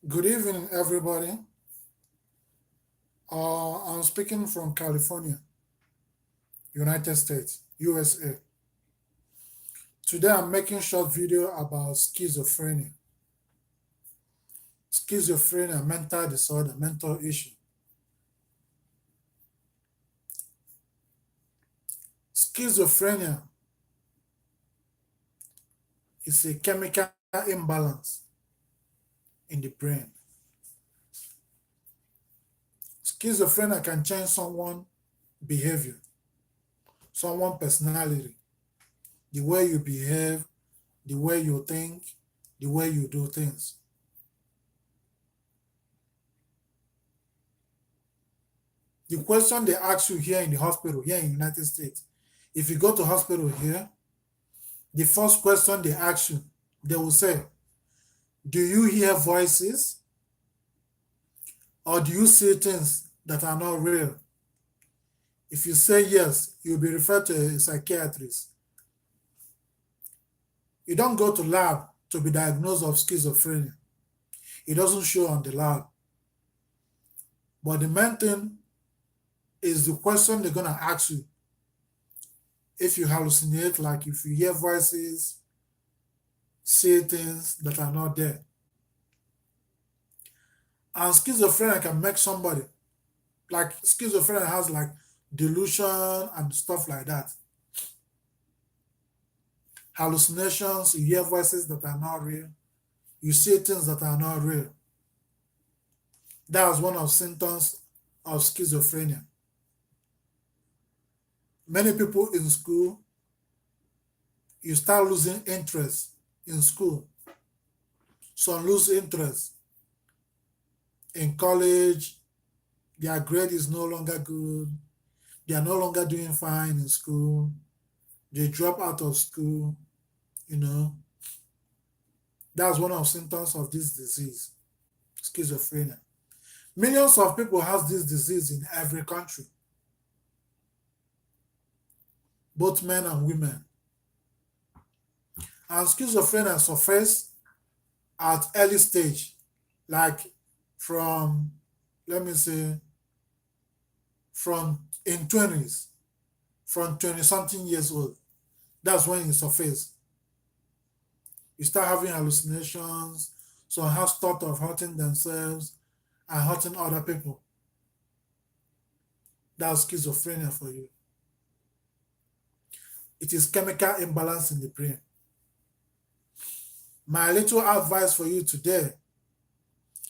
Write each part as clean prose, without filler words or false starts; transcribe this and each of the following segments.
Good evening, everybody. I'm speaking from California, United States, USA. Today, I'm making short video about schizophrenia. Schizophrenia, mental disorder, mental issue. Schizophrenia is a chemical imbalance in the brain. Schizophrenia can change someone's behavior, someone's personality, the way you behave, the way you think, the way you do things. The question they ask you here in the hospital, here in the United States, if you go to hospital here, the first question they ask you, they will say, do you hear voices or do you see things that are not real? If you say yes, you'll be referred to a psychiatrist. You don't go to lab to be diagnosed of schizophrenia. It doesn't show on the lab. But the main thing is the question they're going to ask you. If you hallucinate, like if you hear voices, see things that are not there. And schizophrenia can make somebody, like schizophrenia has like delusion and stuff like that. Hallucinations, you hear voices that are not real. You see things that are not real. That's one of the symptoms of schizophrenia. Many people in school, you start losing interest in school. Some lose interest in college. Their grade is no longer good. They are no longer doing fine in school. They drop out of school, That's one of the symptoms of this disease, schizophrenia. Millions of people have this disease in every country, both men and women. And schizophrenia surfaces at early stage, like from, let me say, from in 20s, from 20-something years old. That's when it surfaces. You start having hallucinations, some have thought of hurting themselves and hurting other people. That's schizophrenia for you. It is chemical imbalance in the brain. My little advice for you today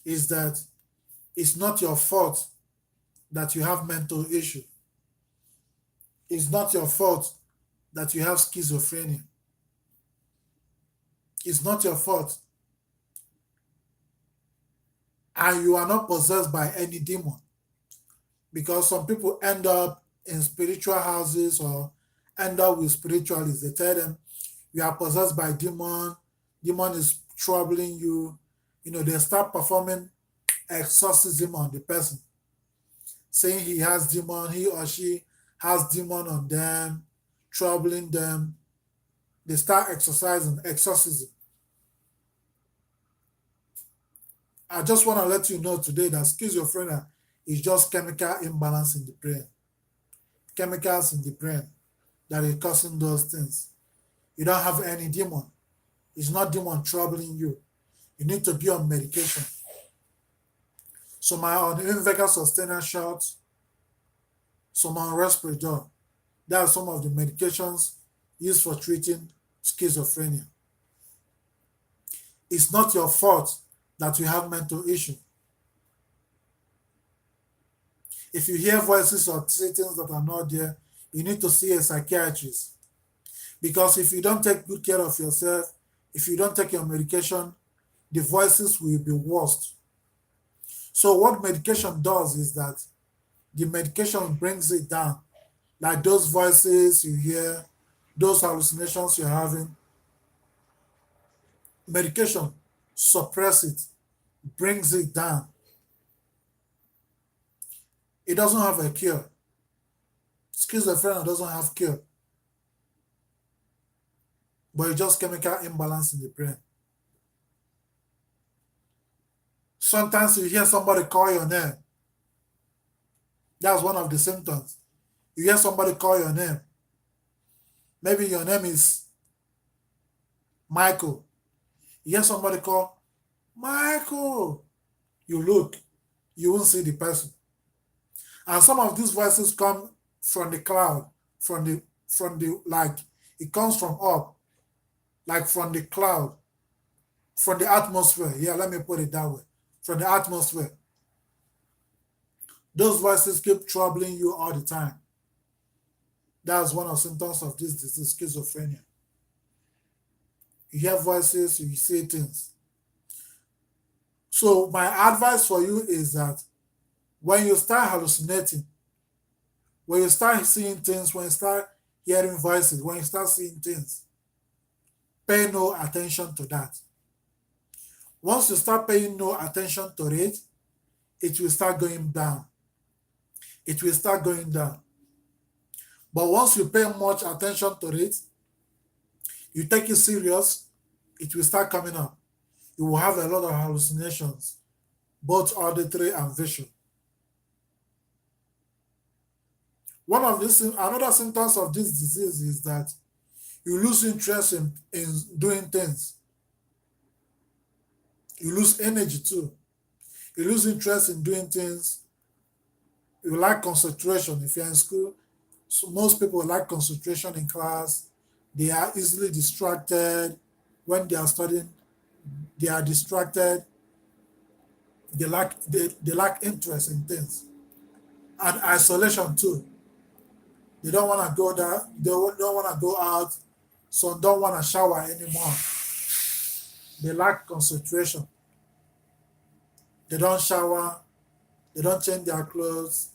is that it's not your fault that you have mental issue. It's not your fault that you have schizophrenia. It's not your fault. And you are not possessed by any demon. Because some people end up in spiritual houses or end up with spiritualists. They tell them, you are possessed by demon is troubling you. They start performing exorcism on the person, saying he or she has demon on them, troubling them. They start exercising exorcism. I just want to let you know today that schizophrenia is just chemical imbalance in the brain. Chemicals in the brain that is causing those things. You don't have any demon. It's not demon troubling you. You need to be on medication. Some are on invagal sustainer shots, some on respirator. There are some of the medications used for treating schizophrenia. It's not your fault that you have mental issue. If you hear voices or see things that are not there, you need to see a psychiatrist. Because if you don't take good care of yourself, if you don't take your medication, the voices will be worse. So what medication does is that the medication brings it down. Like those voices you hear, those hallucinations you're having, medication suppress it, brings it down. It doesn't have a cure. Schizophrenia doesn't have cure. But it's just chemical imbalance in the brain. Sometimes you hear somebody call your name. That's one of the symptoms. You hear somebody call your name. Maybe your name is Michael. You hear somebody call, Michael. You look, you won't see the person. And some of these voices come from the cloud, from the like it comes from up, like from the cloud, from the atmosphere. Yeah, let me put it that way. From the atmosphere. Those voices keep troubling you all the time. That's one of the symptoms of this disease, schizophrenia. You hear voices, you see things. So my advice for you is that when you start hallucinating, when you start seeing things, when you start hearing voices, when you start seeing things, pay no attention to that. Once you start paying no attention to it, it will start going down. It will start going down. But once you pay much attention to it, you take it serious, it will start coming up. You will have a lot of hallucinations, both auditory and visual. One of these, another symptoms of this disease is that you lose interest in doing things. You lose energy too. You lose interest in doing things. You lack concentration. If you're in school, so most people lack concentration in class. They are easily distracted. When they are studying, they are distracted. They lack interest in things. And isolation too. They don't want to go there. They don't want to go out. Some don't want to shower anymore. They lack concentration. They don't shower. They don't change their clothes.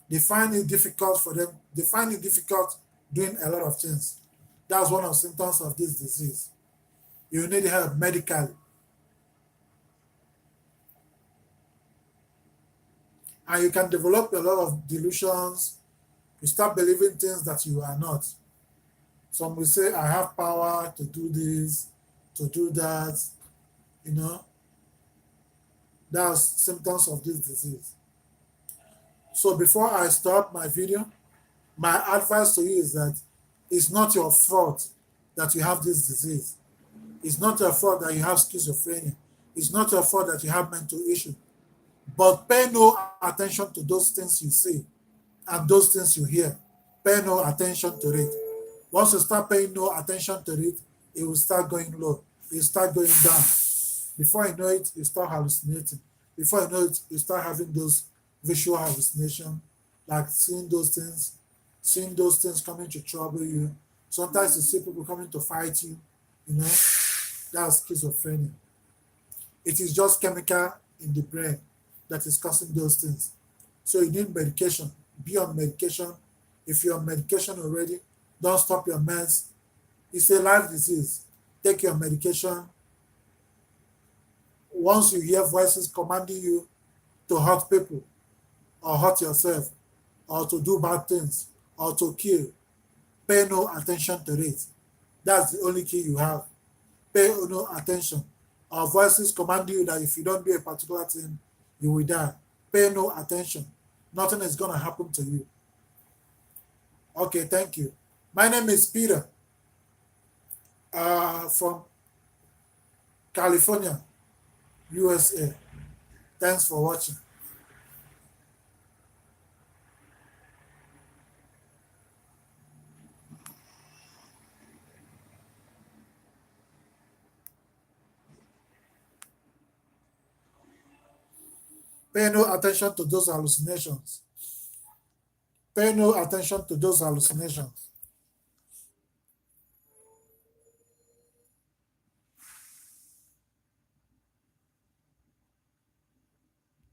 They find it difficult for them. They find it difficult doing a lot of things. That's one of the symptoms of this disease. You need help medically. And you can develop a lot of delusions. You start believing things that you are not. Some will say, I have power to do this, to do that. You know, that's symptoms of this disease. So before I start my video, my advice to you is that it's not your fault that you have this disease. It's not your fault that you have schizophrenia. It's not your fault that you have mental issues. But pay no attention to those things you see and those things you hear. Pay no attention to it. Once you start paying no attention to it, it will start going low. It will start going down. Before you know it, you start hallucinating. Before you know it, you start having those visual hallucinations, like seeing those things coming to trouble you. Sometimes you see people coming to fight you, you know, that's schizophrenia. It is just chemical in the brain that is causing those things. So you need medication. Be on medication. If you're on medication already, don't stop your meds. It's a life disease. Take your medication. Once you hear voices commanding you to hurt people or hurt yourself or to do bad things or to kill, pay no attention to it. That's the only key you have. Pay no attention. Our voices commanding you that if you don't do a particular thing, you will die. Pay no attention. Nothing is going to happen to you. Okay, thank you. My name is Peter from California, USA. Thanks for watching. Pay no attention to those hallucinations. Pay no attention to those hallucinations.